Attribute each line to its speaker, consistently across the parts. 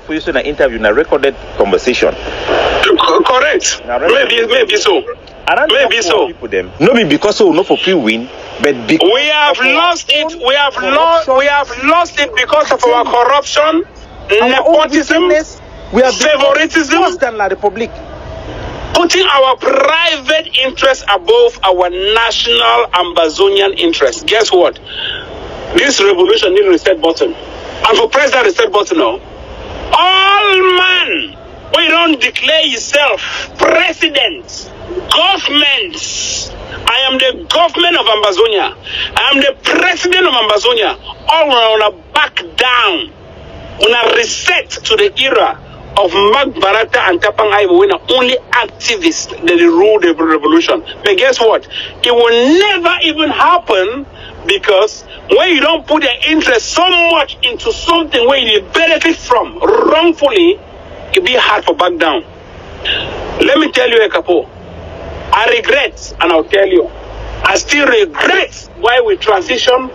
Speaker 1: for you in an interview in a recorded conversation.
Speaker 2: Correct. Maybe so. Maybe so.
Speaker 1: No, because we not for free win, but because
Speaker 2: we have lost it. We have lost it because of our corruption, nepotism, favoritism,
Speaker 1: worse than La Republic.
Speaker 2: Putting our private interests above our national Ambazonian interests. Guess what? This revolution needs a reset button. And for President reset button now, all man, we don't declare yourself president, governments. I am the government of Ambazonia. I am the president of Ambazonia. All on a back down, on a reset to the era of Mag Barata and Tapang Ivo, when the only activists that rule the revolution. But guess what? It will never even happen, because when you don't put your interest so much into something where you benefit from wrongfully, it'll be hard to back down. Let me tell you, Capo, I regret, and I'll tell you, I still regret why we transition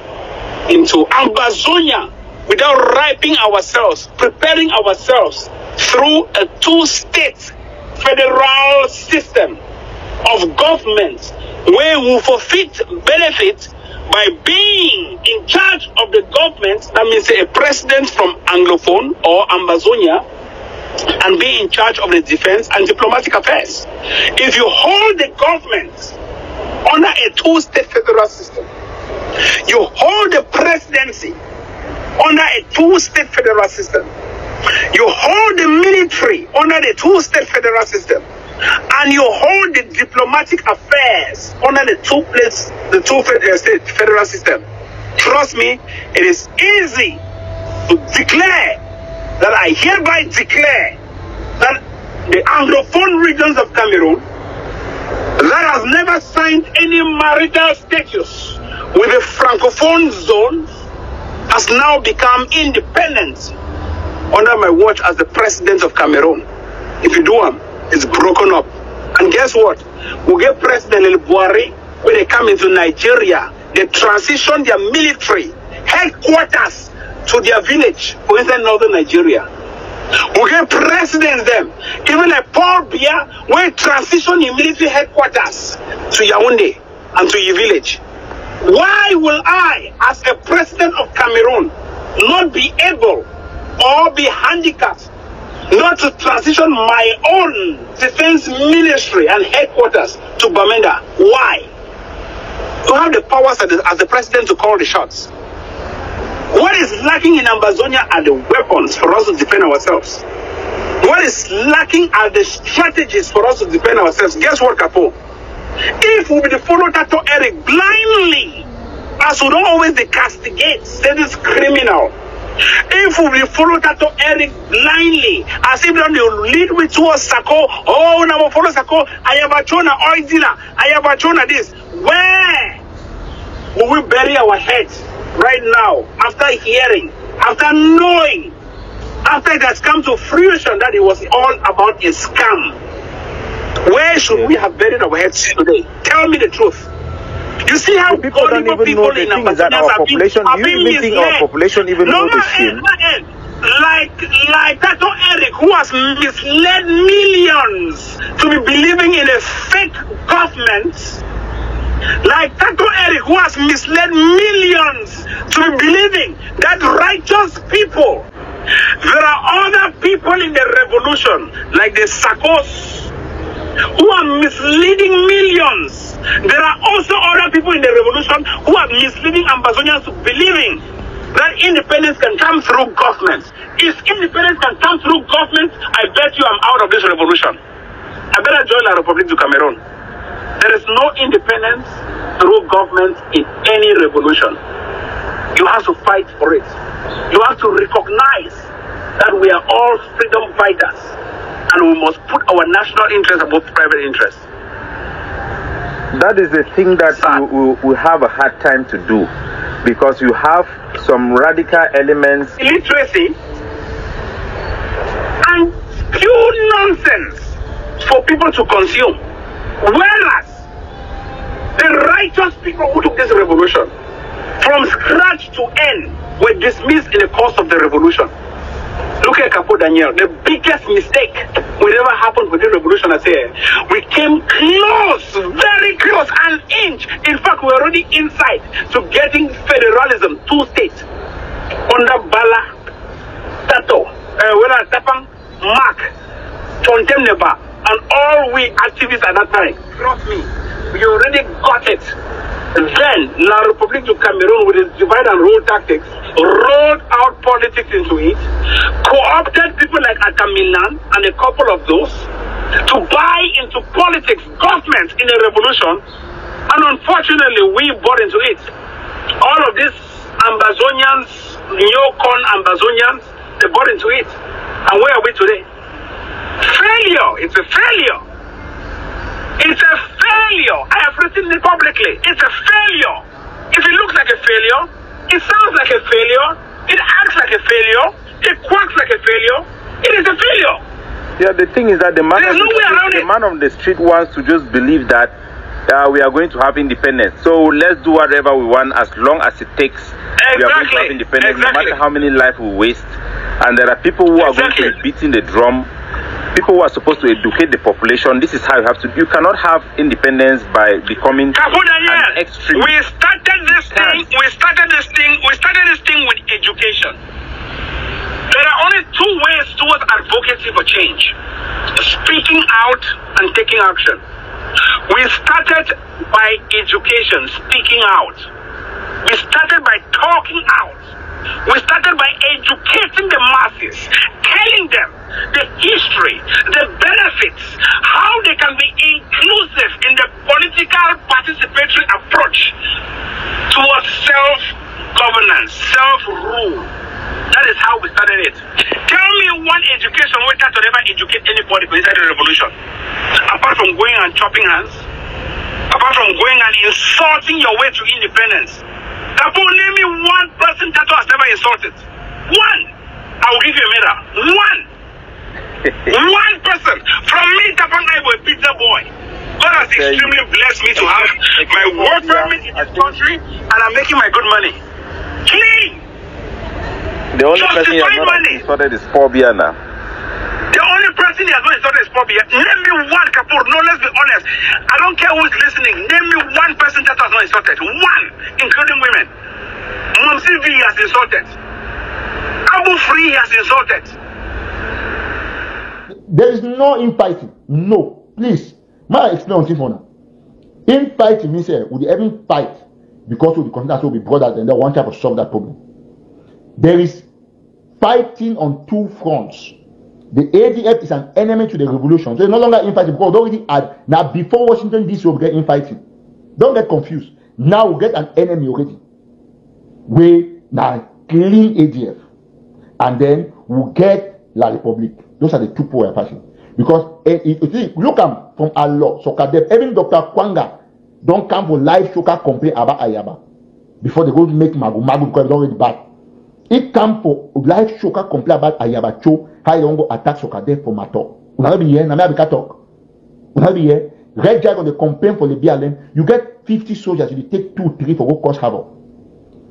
Speaker 2: into Ambazonia without ripening ourselves, preparing ourselves through a two-state federal system of government where we forfeit benefit by being in charge of the government. That means a president from Anglophone or Ambazonia, and be in charge of the defense and diplomatic affairs. If you hold the government under a two-state federal system, you hold the presidency under a two-state federal system, you hold the military under the two-state federal system, and you hold the diplomatic affairs under the two-state federal system, trust me, it is easy to declare that I hereby declare that the Anglophone regions of Cameroon that has never signed any marital status with the Francophone zone has now become independent under my watch as the president of Cameroon. If you do them, it's broken up. And guess what? We get President El Buhari, when they come into Nigeria, they transition their military headquarters to their village, for instance, northern Nigeria. We get presidents them, even like Paul Biya, when transition your military headquarters to Yaoundé and to your village. Why will I, as a president of Cameroon, not be able or be handicapped not to transition my own defense ministry and headquarters to Bamenda? Why? You have the powers as the president to call the shots. What is lacking in Ambazonia are the weapons for us to defend ourselves. What is lacking are the strategies for us to defend ourselves. Guess what, Capo? If we follow Tato Eric blindly, as we don't always castigate, say this criminal. If we follow Tato Eric blindly, as if they lead with towards Sako, oh, now follow Sako, I have a chona oil dealer, I have a chona this. Where will we bury our heads right now, after hearing, after knowing, after it has come to fruition that it was all about a scam? Where should we have buried our heads today? Tell me the truth. You see how
Speaker 1: people don't even know the thing is that our population, you even think our population even know the shame?
Speaker 2: Like Tato Eric, who has misled millions to be believing in a fake government. Like Capo Eric, who has misled millions to be believing that righteous people. There are other people in the revolution, like the Sakos, who are misleading millions. There are also other people in the revolution who are misleading Ambazonians to believing that independence can come through government. If independence can come through government, I bet you I'm out of this revolution. I better join La Republic du Cameroon. There is no independence through government in any revolution. You have to fight for it. You have to recognize that we are all freedom fighters, and we must put our national interest above private interest.
Speaker 1: That is the thing that we have a hard time to do, because you have some radical elements.
Speaker 2: Illiteracy and pure nonsense for people to consume. Whereas the righteous people who took this revolution from scratch to end were dismissed in the course of the revolution. Look at Capo Daniel. The biggest mistake will ever happen with the revolution, I say, we came close, very close, an inch. In fact, we're already inside to getting federalism, 2 states. Under Bala, Tato, Tapang, Mark, Tontemneba, and all we activists at that time. Trust me, we already got it. Then La République du Cameroon, with its divide and rule tactics, rolled out politics into it, co-opted people like Ataminan and a couple of those to buy into politics, government in a revolution, and unfortunately we bought into it. All of these Ambazonians, neocon Ambazonians, they bought into it. And where are we today? Failure. It's a failure. It's a failure. I have written it publicly. It's a failure. If it looks like a failure, it sounds like a failure, it acts like a failure, it quacks like a failure, it is a failure.
Speaker 1: Yeah, the thing is that the man of the street wants to just believe that we are going to have independence. So let's do whatever we want as long as it takes. We are going to have independence no matter how many lives we waste. And there are people who are going to be beating the drum. People who are supposed to educate the population. This is how you have to. You cannot have independence by becoming an extreme.
Speaker 2: We started this thing. We started this thing with education. There are only 2 ways towards advocacy for change: speaking out and taking action. We started by education, speaking out. We started by talking out. We started by educating the masses, telling them the history, the benefits, how they can be inclusive in the political participatory approach towards self-governance, self-rule. That is how we started it. Tell me one education worker to ever educate anybody inside the revolution. Apart from going and chopping hands, apart from going and insulting your way to independence. Capo, name me one person that has never insulted. One. I will give you a medal. One. One person. From me, Tapang Ivo, a pizza boy. God has extremely blessed me to have my work permit in this country, and I'm making my good money. Clean.
Speaker 1: The only person he has not insulted is Phobia now.
Speaker 2: The only person he has not insulted is Phobia. Name me one, Capo. No, let's be honest. I don't care who is listening. Name me one person that has not insulted. One, including women. Momsi V has insulted. Abu Free has insulted.
Speaker 3: There is no infighting. No. Please. May I explain something for now? Infighting means would you ever fight because of the contact will be brothers and they want to solve that problem. There is fighting on 2 fronts. The ADF is an enemy to the revolution. So it's no longer infighting because already now before Washington DC will get infighting. Don't get confused. Now we get an enemy already. We now clean ADF. And then we'll get La République. Those are the 2 power fighting. Because look from Allah, Sokadef, even Dr. Kwanga don't come for live shoka complain about Ayaba. Before they go to make Magu because it's already bad. It come for live shoka complain about Ayaba Cho. How you don't go attack Sokadef for Mato. Una be here, na me abika talk. Una be here. Red Dragon they complain for the BLM. You get 50 soldiers, you take 2, 3 for go cause havoc.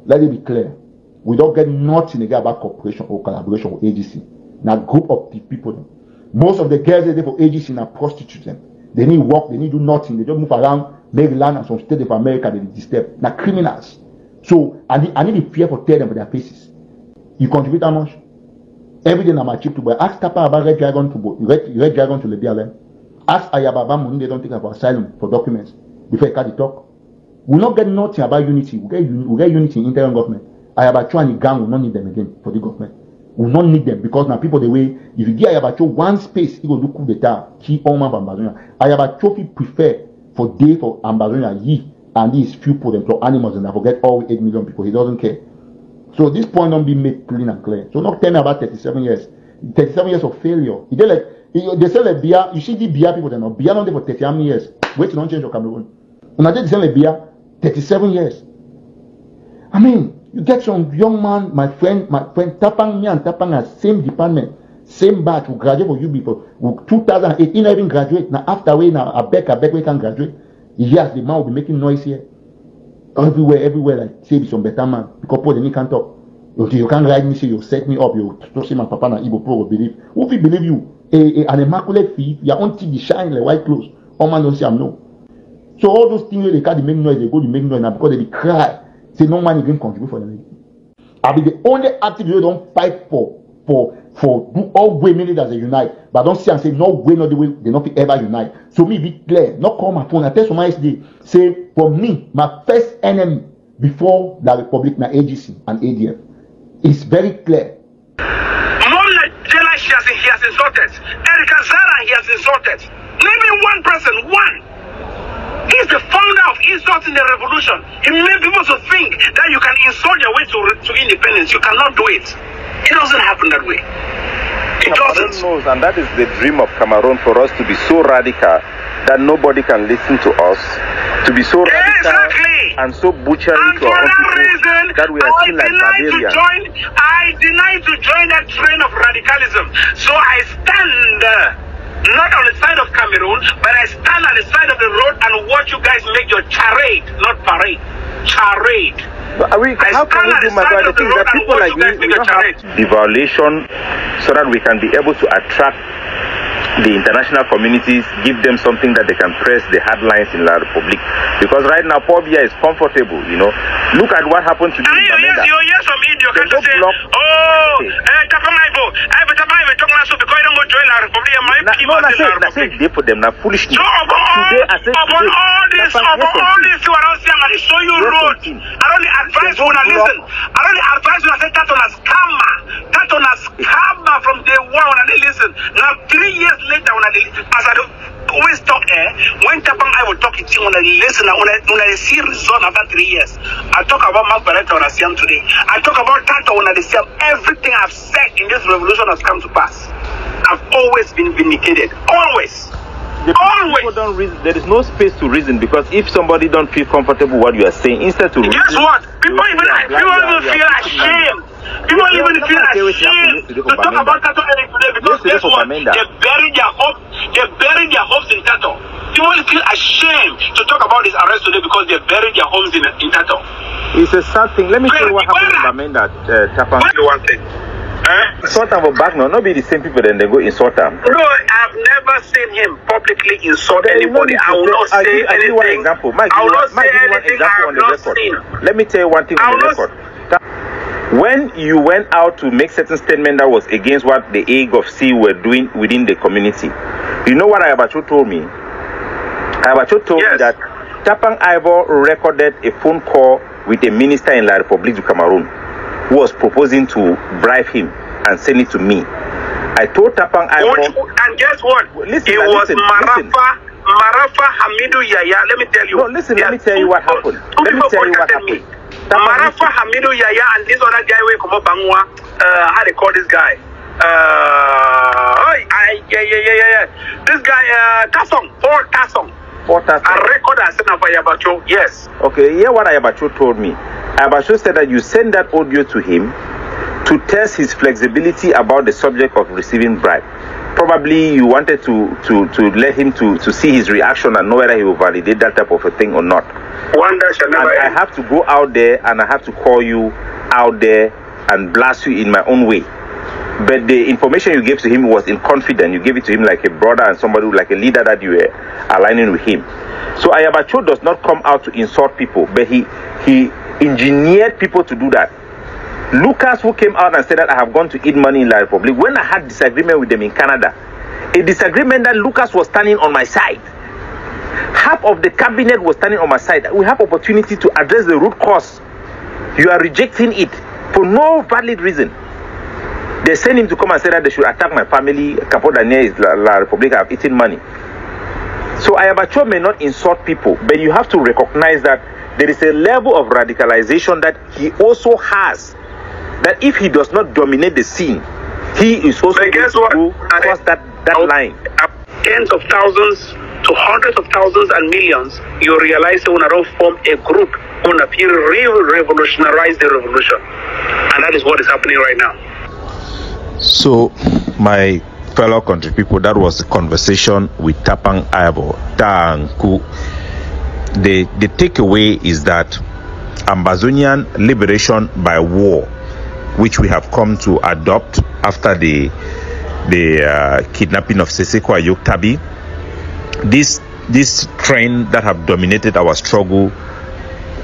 Speaker 3: Let it be clear. We don't get nothing again about cooperation or collaboration with AGC. Now group of the people. Most of the girls they for AGC now prostitutes them. They need work, they need do nothing. They just move around Maryland and some states of America they disturb. Now criminals. So I need the fear for tell them for their faces. You contribute how much? Every day I'm a chip to buy. Ask Tapa about Red Dragon to go. Red Dragon to the BLM. Ask Ayababa Muni they don't take for asylum for documents before you can't talk. We'll not get nothing about unity. We'll get unity in interim government. Ayabacho and the gang will not need them again for the government. Will not need them because now people the way if you give Ayabacho one space, he will do coup d'etat, key all man for Ambazonia. Ayabacho prefer for day for Ambazonia and these few people employ animals and I forget all 8 million people. He doesn't care. So this point don't be made clean and clear. So not tell me about 37 years. 37 years of failure. They say like beer, you see the beer people, they know beer not there for 30 years. Wait till don't change your Cameroon. And I did the same like beer, 37 years. I mean, you get some young man, my friend Tapang, me and Tapang are same department, same batch, who graduate for UB for 2008, he not even graduate. Now after we now, I beg we can graduate. Yes, the man will be making noise here. Everywhere, like say be some better man. Because Paul they can't talk. You can't write me, say you set me up, you to see my papa and Igbo pro will believe. Who will believe you? An immaculate thief, your own TV shine like white clothes. All man don't say I'm no. So all those things where they can't make noise, they go to make noise now because they cry. Say no man even contribute for them. I'll be the only active who don't fight for do all women as a unite, but don't see and say no way, not the way they not ever unite. So me be clear, not call my phone. I tell somebody today, say for me, my first enemy before the Republic na AGC and ADF is very clear.
Speaker 2: He has insulted. Erika Zara, he has insulted. Name me one person, one. He's the founder of insult in the revolution. He made people to think that you can insult your way to independence. You cannot do it. It doesn't happen that way. It doesn't.
Speaker 1: Knows, and that is the dream of Cameroon, for us to be so radical that nobody can listen to us. To be so radical and so butchery to our own people that we are seen like barbarians.
Speaker 2: I deny to join that train of radicalism. So I stand not on the side of Cameroon, but I stand on the side of the road and watch you guys make your charade, not parade. Charade.
Speaker 1: How can we do, my brother? The thing is that people like we don't have the violation so that we can be able to attract the international communities, give them something that they can press the hard lines in La Republic. Because right now, Pobia is comfortable, you know. Look at what happened to the
Speaker 2: Bamenda. You hear some idiot can say, oh, Tapang Ivo, Tapang Ivo talking about so because you don't go join La Republic.
Speaker 1: I say they put them now foolishness.
Speaker 2: So upon all this, you are saying, I show you road. I only advise you to listen. I only advise you to say that on a scammer. That on a scammer from day one when I listen. Now 3 years later when I as I always talk when Tapang I will talk it when I listen when I see result after 3 years. I talk about Mark Barretta when I see him today. I talk about Tato when I see him. Everything I've said in this revolution has come to pass. I've always been vindicated. Always.
Speaker 1: People don't reason. There is no space to reason, because if somebody don't feel comfortable what you are saying, instead to reason,
Speaker 2: guess what? People even feel ashamed. People even feel ashamed to talk about Tato today, because guess what? They buried their hope. They buried their hopes in Tato. People feel ashamed to talk about his arrest today because they buried their homes in Tato.
Speaker 1: It's a sad thing. Let me tell you what happened in Bamenda, Tapang.
Speaker 2: One thing.
Speaker 1: Insult them back now, not be the same people, then they go insult them.
Speaker 2: No, I've never seen him publicly insult anybody. I will not say anything.
Speaker 1: I'll give you one example. I will not say anything I have not seen. Let me tell you one thing on the record. When you went out to make certain statement that was against what the AGOFC were doing within the community, you know what Ayabacho told me? Ayabacho told me that Tapang Ivo recorded a phone call with a minister in La Republique du Cameroon who was proposing to bribe him and send it to me. I told Tapang Ivo,
Speaker 2: and guess what? Listen, Marafa Hamidou Yaya. Let me tell you.
Speaker 1: No, listen. Let me tell you what happened. Let me tell you what happened.
Speaker 2: Marafa Hamidou Yaya and this other guy will come up Bangwa. How they call this guy? This guy Paul Tasson. A record I sent for Ayabacho. Yes.
Speaker 1: Okay. Hear what Ayabacho told me. Ayabacho said that you send that audio to him to test his flexibility about the subject of receiving bribe. Probably you wanted to let him to see his reaction and know whether he will validate that type of a thing or not. I have to go out there and I have to call you out there and blast you in my own way. But the information you gave to him was in confidence. You gave it to him like a brother and somebody, like a leader that you were aligning with him. So Ayabacho does not come out to insult people, but he engineered people to do that. Lucas, who came out and said that I have gone to eat money in La Republique, when I had disagreement with them in Canada, a disagreement that Lucas was standing on my side, half of the cabinet was standing on my side. We have opportunity to address the root cause. You are rejecting it for no valid reason. They sent him to come and say that they should attack my family. Capo Daniel is La Republique, have eaten money. So Ayabacho may not insult people, but you have to recognize that there is a level of radicalization that he also has. That if he does not dominate the scene, he is also going to cross that line.
Speaker 2: Tens of thousands to hundreds of thousands and millions, you realize they will not form a group who will revolutionize the revolution. And that is what is happening right now.
Speaker 1: So, my fellow country people, that was the conversation with Tapang Ivo. The takeaway is that Ambazonian liberation by war which we have come to adopt after the kidnapping of Seseko Ayok Tabi. This trend that have dominated our struggle,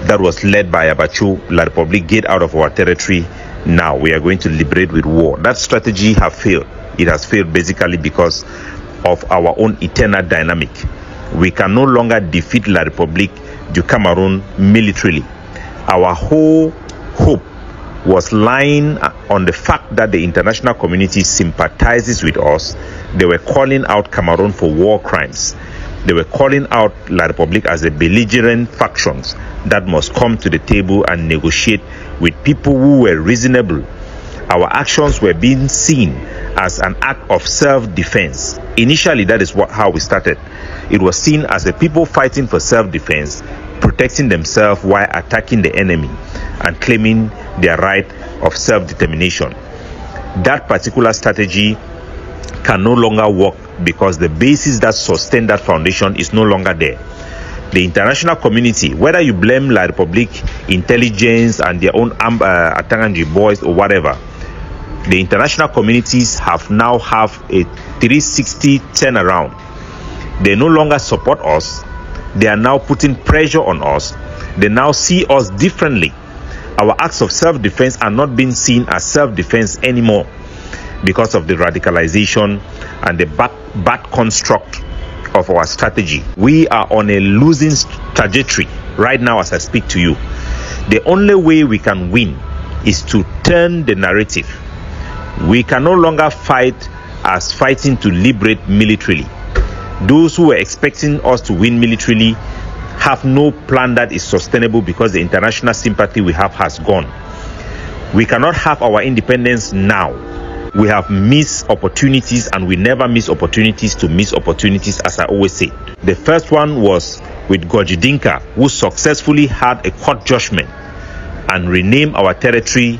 Speaker 1: that was led by Abacho, La Republic, get out of our territory. Now we are going to liberate with war. That strategy have failed. It has failed basically because of our own internal dynamic. We can no longer defeat La Republic du Cameroon militarily. Our whole hope was lying on the fact that the international community sympathizes with us. They were calling out Cameroon for war crimes. They were calling out La Republic as a belligerent factions that must come to the table and negotiate with people who were reasonable. Our actions were being seen as an act of self-defense. Initially, that is how we started. It was seen as a people fighting for self-defense, protecting themselves while attacking the enemy and claiming their right of self-determination. That particular strategy can no longer work because the basis that sustain that foundation is no longer there. The international community, whether you blame La Republic intelligence and their own Atanganji boys or whatever, the international communities have now have a 360 turnaround. They no longer support us. They are now putting pressure on us. They now see us differently. Our acts of self-defense are not being seen as self-defense anymore because of the radicalization and the bad construct of our strategy. We are on a losing trajectory right now as I speak to you. The only way we can win is to turn the narrative. We can no longer fight as fighting to liberate militarily. Those who were expecting us to win militarily have no plan that is sustainable because the international sympathy we have has gone. We cannot have our independence now. We have missed opportunities and we never miss opportunities to miss opportunities, as I always say. The first one was with Gorji Dinka, who successfully had a court judgment and renamed our territory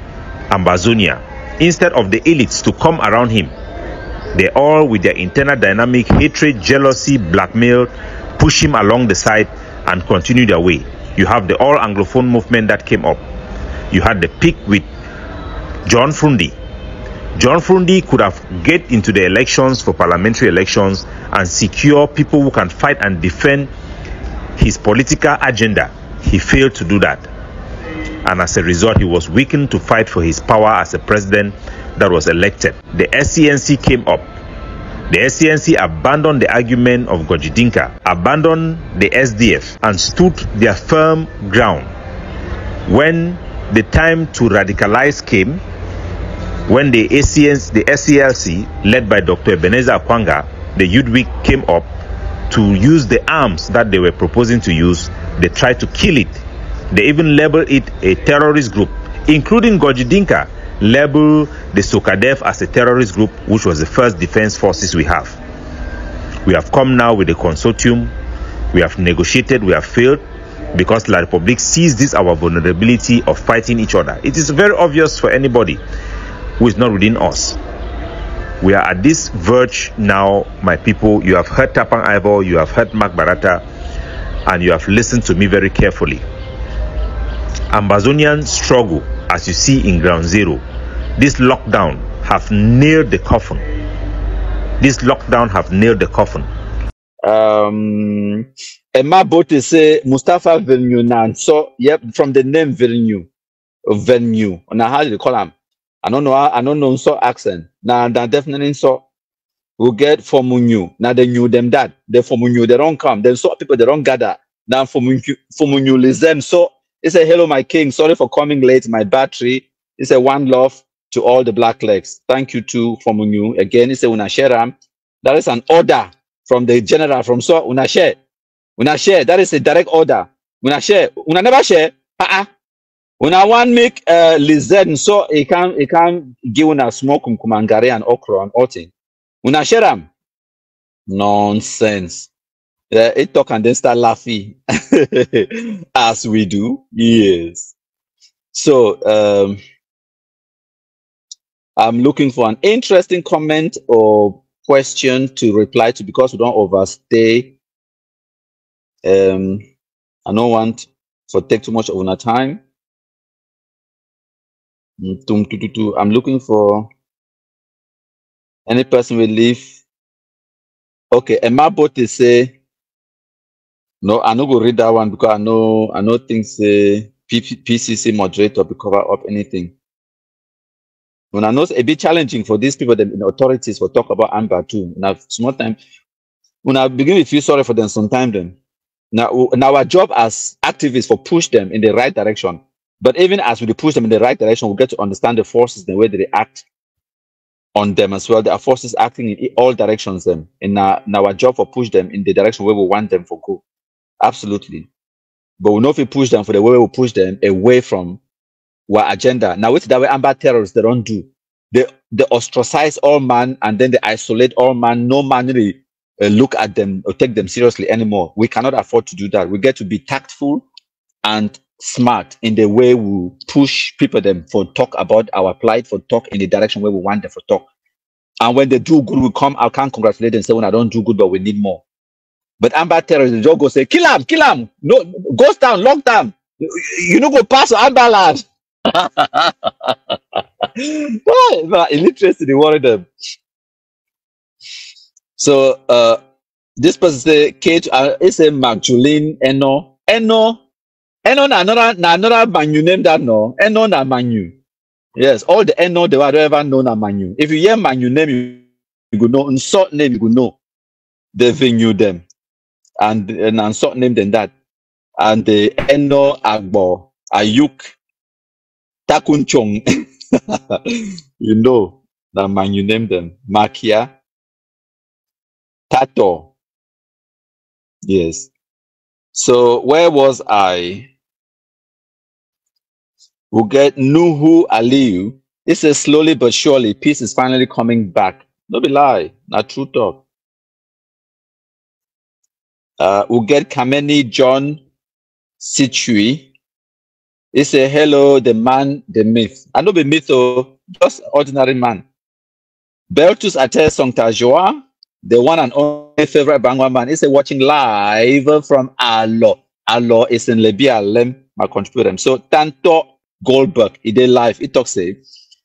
Speaker 1: Ambazonia. Instead of the elites to come around him, they all, with their internal dynamic, hatred, jealousy, blackmail, push him along the side and continue their way. You have the all Anglophone movement that came up. You had the peak with John Frundi. John Frundi could have get into the elections for parliamentary elections and secure people who can fight and defend his political agenda. He failed to do that. And as a result, he was weakened to fight for his power as a president that was elected. The SCNC came up. The SCNC abandoned the argument of Gorji Dinka, abandoned the SDF, and stood their firm ground. When the time to radicalize came, when the SCLC, led by Dr. Ebenezer Akwanga, the Youth Week, came up to use the arms that they were proposing to use, they tried to kill it. They even labeled it a terrorist group, including Gorji Dinka, labeled the Sokadef as a terrorist group, which was the first defense forces we have. We have come now with a consortium. We have negotiated. We have failed because La Republic sees this our vulnerability of fighting each other. It is very obvious for anybody who is not within us. We are at this verge now, my people. You have heard Tapang Ivo, you have heard Mark Barata, and you have listened to me very carefully. Ambazonian struggle, as you see in Ground Zero, this lockdown have nailed the coffin. This lockdown have nailed the coffin.
Speaker 4: Emma Bote say Mustafa Venue now. So yep, from the name Venue. Now how do you call him? I don't know so accent. Now definitely so we'll get Fomunyu. Now they knew them that. They Fomunyu, they don't come. Then so people they don't gather. Now Fomunyu listen. So he said, hello, my king. Sorry for coming late. My battery. He said, one love to all the black legs. Thank you too, Fomunyu. Again, he said, Una share. That is an order from the general from so Una share. Una share. That is a direct order. Una share. Una never share. Una one make lizard so he can give una smoke kumangare and okra and all thing. Una share. Nonsense. It talk and then start laughing as we do. Yes. So I'm looking for an interesting comment or question to reply to because we don't overstay. I don't want to take too much of our time. I'm looking for any person will leave. Okay, Emma Bote say no, I no go read that one because I know things say PCC moderator be cover up anything. When I know it's a bit challenging for these people them in authorities for talk about Amber too. Now small time when I begin to feel sorry for them sometime then. Now our job as activists for push them in the right direction. But even as we push them in the right direction, we get to understand the forces, the way that they act on them as well. There are forces acting in all directions them. And now our job for push them in the direction where we want them to go. Absolutely. But we know if we push them for the way we push them away from our agenda. Now with that way Amber terrorists they don't do. They ostracize all man and then they isolate all man. No man really look at them or take them seriously anymore. We cannot afford to do that. We get to be tactful and smart in the way we push people them for talk about our plight, for talk in the direction where we want them for talk. And when they do good, we come, I can't congratulate them and say, when I don't do good, but we need more. But Amber terrorists, they just go say, kill him. No, ghost down, lock down. You know, go pass Amber lad. Illiteracy, they worry them. So, this person say, Kate, it's a Magdalene Eno na another Manu name that no. Eno na Manu. Yes, all the Eno they were ever known as Manu. If you hear Manu name, you go know. Unsort name, you go know. They venue them. And unsort name than that. And the Eno Agbo, Ayuk, Takunchong. You know, that Manu name them. Makia, Tato. Yes. So where was I? We'll get Nuhu Aliyu. It says slowly but surely, peace is finally coming back. No be lie, not true talk. We'll get Kameni John Situi. It says hello, the man, the myth. I know the myth, just ordinary man. Beltus Ate Songtajoa, the one and only favorite Bangwa man. It's watching live from Alo. Alo is in Libya, Lem, my contributor. So Tanto Goldberg, it dey live. It talks say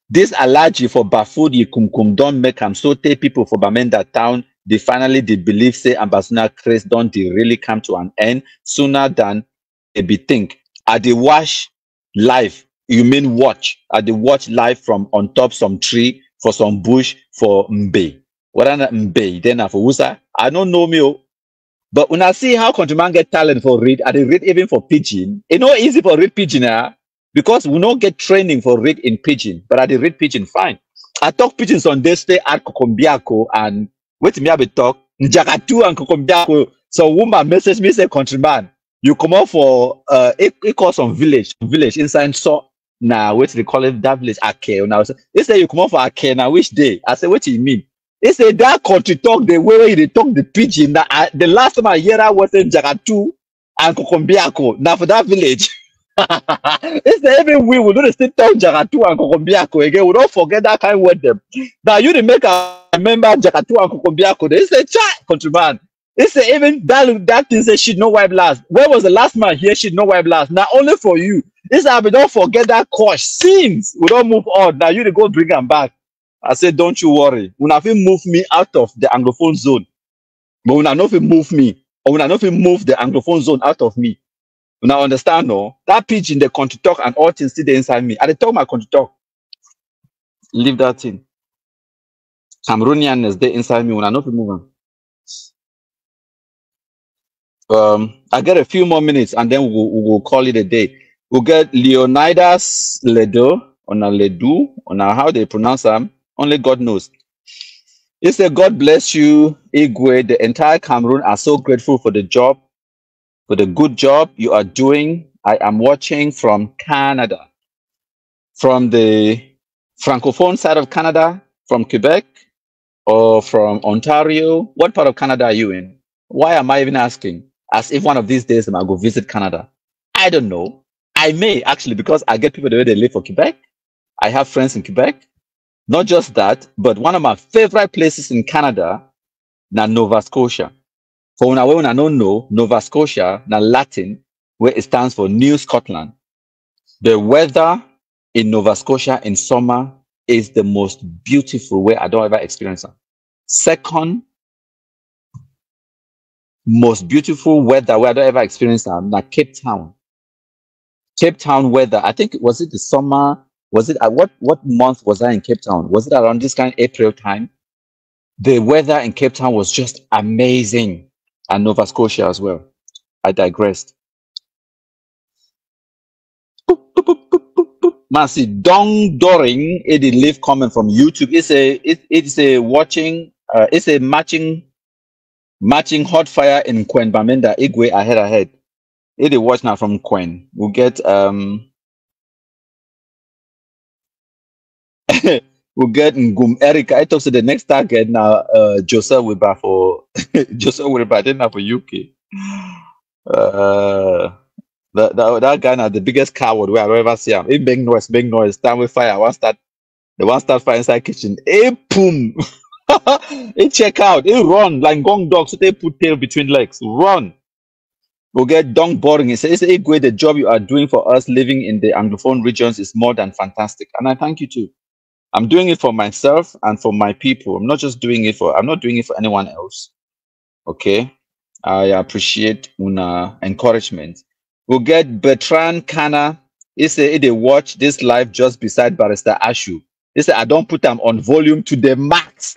Speaker 4: this allergy for Bafudi Kumkum don't make them so take people for Bamenda town. They finally did believe say Ambazonia craze don't they really come to an end sooner than they be think. At the watch live, you mean watch? At the watch live from on top some tree for some bush for Mbe. What are Mbe? Then for Wusa? I don't know me. But when I see how countryman get talent for read, I read even for pidgin. It's not easy for read pidgin, because we don't get training for read in pidgin, but I read pidgin fine. I talk pidgins on this day at Kokombiako and wait me be talk Njakatu and Kokombiako. So woman message me say countryman, you come out for it call some village inside so now what they call it that village Ake. Now they say you come out for Ake now which day? I say what do you mean? They say that country talk the way they talk the pidgin. The last time I hear that was in Njakatu and Kokombiako. Now for that village. It's the even we will do the still talk Jakatu and Kokombiako again. We don't forget that kind of word them. Now you didn't make a member Jakatu and Kokombiako. They say, "Chat, countryman." It's even that thing say shit no wipe last. Where was the last man here? Shit no wipe last. Now only for you. It's we don't forget that course. Since we don't move on, now you to go bring them back. I said, don't you worry. When I feel move me out of the Anglophone zone, but when I know if move me, or when I know if move the Anglophone zone out of me. Now understand, no? That pitch in the country talk and all things still there inside me. I dey talk my country talk. Leave that thing. Cameroonianness there inside me when I know to move on. I get a few more minutes and then we'll call it a day. We'll get Leonidas Ledo on a Ledu on a how they pronounce them. Only God knows. He said, God bless you, Igwe. The entire Cameroon are so grateful for the job. For the good job you are doing. I am watching from Canada, from the Francophone side of Canada, from Quebec, or from Ontario. What part of Canada are you in? Why am I even asking? As if one of these days I'm going to go visit Canada. I don't know. I may actually, because I get people the way they live for Quebec. I have friends in Quebec. Not just that, but one of my favorite places in Canada, na Nova Scotia. For when I don't know, Nova Scotia, na Latin, where it stands for New Scotland. The weather in Nova Scotia in summer is the most beautiful way I don't ever experience them. Second most beautiful weather where I don't ever experience them, like Cape Town. Cape Town weather. I think was it the summer? Was it what month was I in Cape Town? Was it around this kind of April time? The weather in Cape Town was just amazing, and Nova Scotia as well. I digressed. Mercy Dong Doring, it leave comment from YouTube. It's a watching it's a matching hot fire in Quen Bamenda Igwe ahead. It is watch now from Quen. We'll get we'll get Ngum Erica. I talk to the next target now. Joseph Wilbur for Joseph Wilbur then now for UK. That guy now the biggest coward where I ever see him. He big noise. Stand with fire. The one start fire inside kitchen. He boom. He check out. He run like gong dogs. So they put tail between legs. Run. We'll get Dong Boring. He says, Igwe, the job you are doing for us living in the Anglophone regions is more than fantastic. And I thank you too. I'm doing it for myself and for my people. I'm not doing it for anyone else. Okay. I appreciate Una encouragement. We'll get Bertrand Kana. He said they watch this live just beside Barrister Ashu. He said, I don't put them on volume to the max.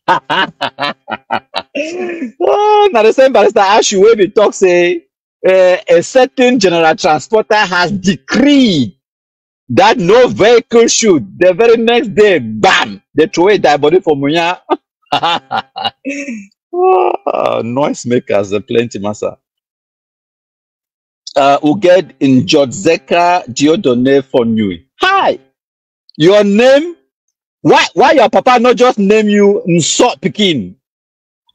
Speaker 4: Oh, now the same Barrister Ashu where we talk say a certain general transporter has decreed that no vehicle should. The very next day, bam, they throw a die body for Munya. Oh, noise makers, plenty, massa. We'll get in Jodzeka Diodone for Nui. Hi, your name? Why your papa not just name you Nsot Pikin?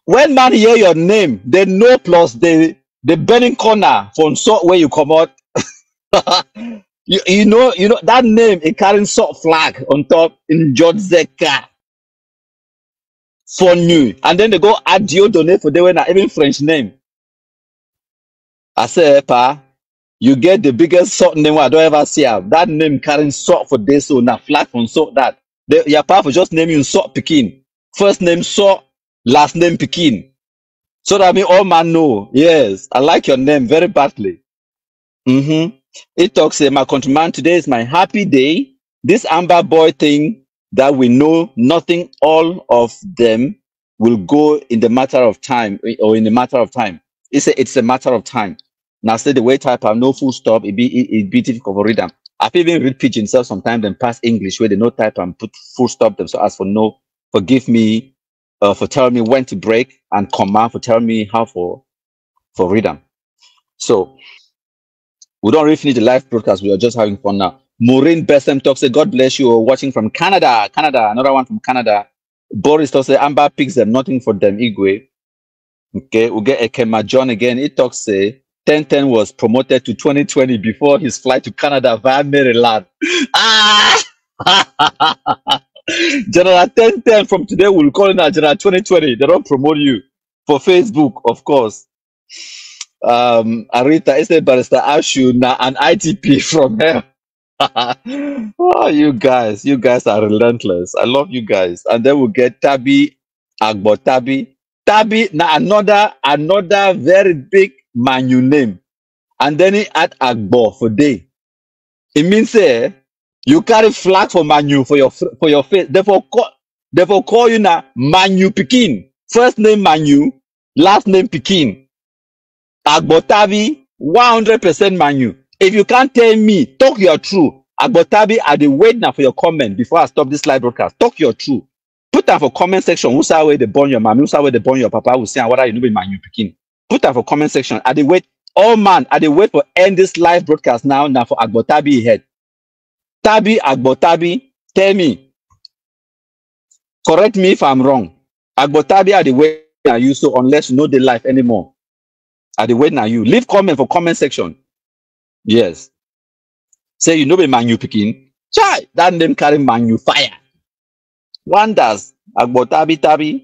Speaker 4: When man hear your name, they know plus the burning corner for Nsot where you come out. you know that name it carrying sort flag on top in Jodzeka for Nui, and then they go add Diodone for they were not even French name. I say, pa, you get the biggest sort name I don't ever see. That name carrying sort for this so now flag from sort that. Your pa for just name you Sort Pikin. First name Sort, last name Pikin. So that I mean all man know. Yes, I like your name very badly. It talks my countryman, today is my happy day. This Amber boy thing that we know nothing, all of them will go in the matter of time or in a matter of time. It's a matter of time. Now say the way type have no full stop, it be difficult to read them. I've even read pidgin self sometimes and pass English where they no type and put full stop them. So as for no, forgive me for telling me when to break and comma for telling me how for read them. So we don't really finish the live broadcast. We are just having fun now. Maureen Bessem talks, say, God bless you. Watching from Canada. Another one from Canada. Boris talks, say, Amber picks them, nothing for them, Igwe. Okay, we'll get Ekema John again. It talks, say, 1010 was promoted to 2020 before his flight to Canada via Maryland. General 1010 from today, we'll call it now General 2020. They don't promote you for Facebook, of course. Arita is a Barrister Ashu now an ITP from her. Oh, you guys are relentless. I love you guys. And then we'll get Tabi Agbo Tabi now another very big Manu name. And then he add Agbo for day. It means you carry flag for Manu for your face. Therefore call you now Manu Pikin. First name Manu, last name Pikin. Agbotabi, 100% Manu. If you can't tell me, talk your truth. Agbotabi, I dey wait now for your comment before I stop this live broadcast. Talk your truth. Put that for comment section. Who's that way they burn your mom? Who's that way they burn your papa? Will say whether you know be Manu Pikin. Put that for comment section. I dey wait. Oh man, I dey wait for end this live broadcast now for Agbotabi head. Tabi Agbotabi, tell me. Correct me if I'm wrong. Agbotabi, I dey wait now you so unless you know the life anymore. I dey wait now you. Leave comment for comment section. Yes. Say you know be Manu Pikin. Chai, that name carry Manu fire. Wonders. Agbotabi.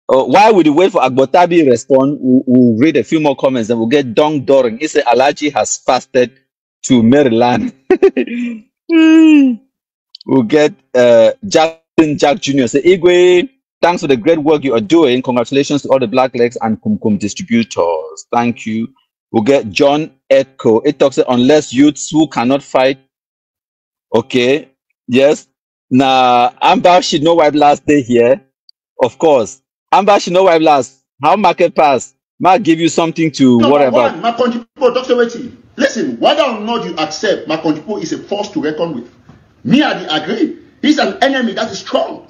Speaker 4: While we wait for Agbotabi respond, we'll read a few more comments and we'll get Dong Doring. He said Alaji has fasted to Maryland. We'll get Jackson Jack Jr. Say, Igwe, thanks for the great work you are doing. Congratulations to all the Black Legs and Kumkum distributors. Thank you. We'll get John Echo. It talks unless youths who cannot fight. Okay. Yes. Now, Amber should know why last day here. Of course. Amber should know why last. How market pass? Might give you something to whatever.
Speaker 3: One, my country people, Dr. Weti. Listen, whether or not you accept, my country people is a force to reckon with. Me, I agree. He's an enemy that is strong.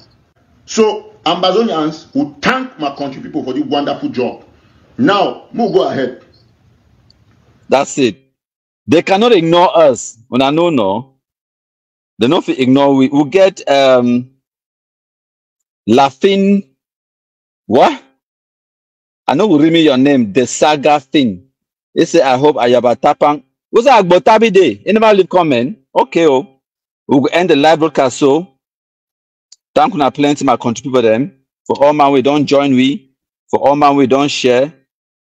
Speaker 3: So, Ambazonians will thank my country people for the wonderful job. Now, we'll go ahead.
Speaker 4: That's it. They cannot ignore us. When I know, no. They don't ignore. We'll get Laughing. What? I know we read me your name. The Saga thing. They say, I hope Ayaba Tapang. What's that? Botabi Day. You never leave comment. Okay, oh. We'll end the live broadcast. So, thank you plenty my country people them. For all man we don't join we. For all man we don't share.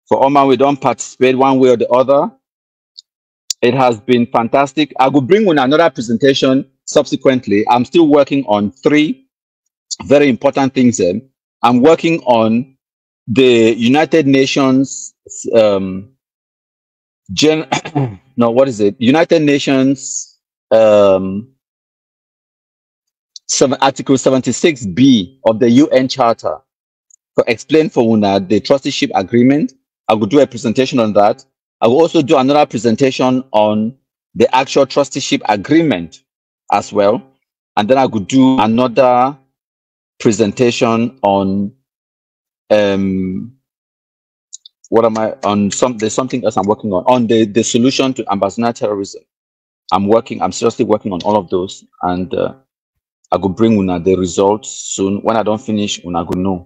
Speaker 4: For all man we don't participate one way or the other. It has been fantastic. I will bring on another presentation subsequently. I'm still working on 3 very important things then. I'm working on the United Nations United Nations Article 76B of the UN Charter to explain for Una the trusteeship agreement. I will do a presentation on that. I will also do another presentation on the actual trusteeship agreement as well. And then I could do another presentation on there's something else I'm working on the solution to Ambazonia terrorism. I'm seriously working on all of those, and I could bring Una the results soon. When I don't finish, Una go know.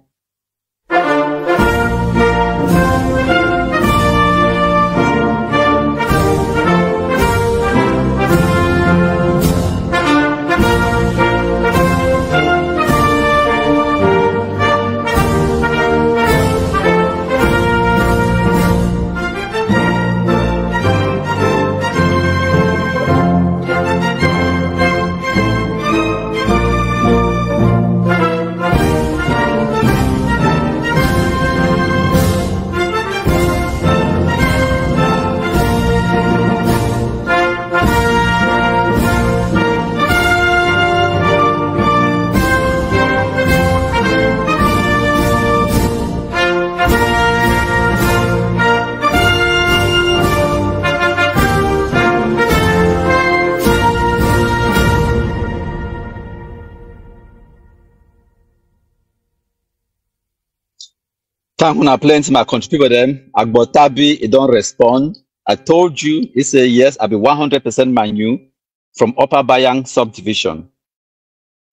Speaker 4: Thank you, plenty my country people them. Agbotabi, it don't respond. I told you, he said yes, I'll be 100% Manu from Upper Bayang subdivision.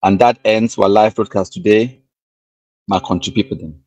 Speaker 4: And that ends our live broadcast today. My country people them.